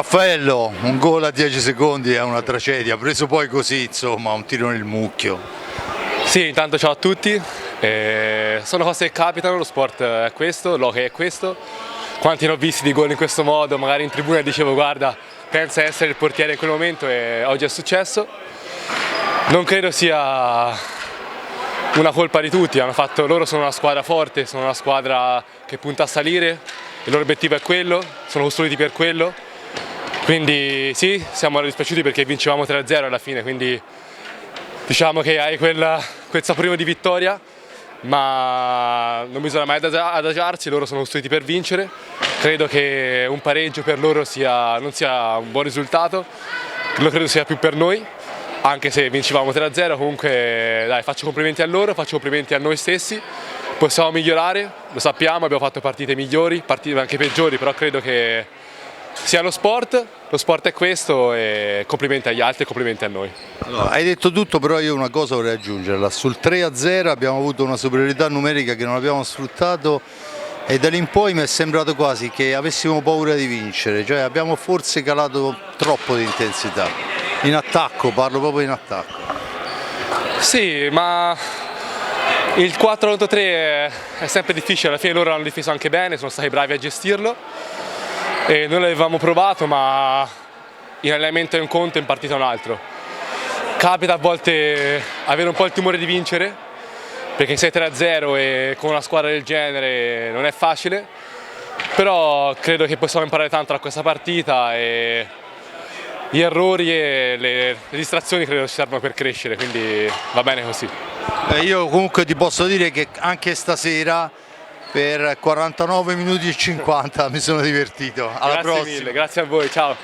Raffaello, un gol a 10 secondi è una tragedia, preso poi così, insomma, un tiro nel mucchio. Sì, intanto ciao a tutti. Sono cose che capitano, lo sport è questo, l'hockey è questo. Quanti ne ho visti di gol in questo modo, magari in tribuna dicevo guarda, pensa essere il portiere in quel momento e oggi è successo. Non credo sia una colpa di tutti, loro sono una squadra forte, sono una squadra che punta a salire, il loro obiettivo è quello, sono costruiti per quello. Quindi sì, siamo dispiaciuti perché vincevamo 3-0 alla fine, quindi diciamo che hai quel saporino di vittoria, ma non bisogna mai adagiarsi, loro sono costruiti per vincere. Credo che un pareggio per loro non sia un buon risultato, lo credo sia più per noi, anche se vincevamo 3-0, comunque dai, faccio complimenti a loro, faccio complimenti a noi stessi, possiamo migliorare, lo sappiamo, abbiamo fatto partite migliori, partite anche peggiori, però credo che sia lo sport è questo e complimenti agli altri e complimenti a noi. Allora, hai detto tutto, però io una cosa vorrei aggiungerla. Sul 3-0 abbiamo avuto una superiorità numerica che non abbiamo sfruttato e da lì in poi mi è sembrato quasi che avessimo paura di vincere, cioè abbiamo forse calato troppo di intensità. In attacco, parlo proprio in attacco. Sì, ma il 4-3 è sempre difficile, alla fine loro hanno difeso anche bene, sono stati bravi a gestirlo. E noi l'avevamo provato, ma in allenamento è un conto, in partita è un altro. Capita a volte avere un po' il timore di vincere, perché 6-3-0 e con una squadra del genere non è facile, però credo che possiamo imparare tanto da questa partita e gli errori e le distrazioni credo ci servono per crescere, quindi va bene così. Io comunque ti posso dire che anche stasera per 49 minuti e 50 mi sono divertito. Alla prossima. Grazie mille, grazie a voi, ciao.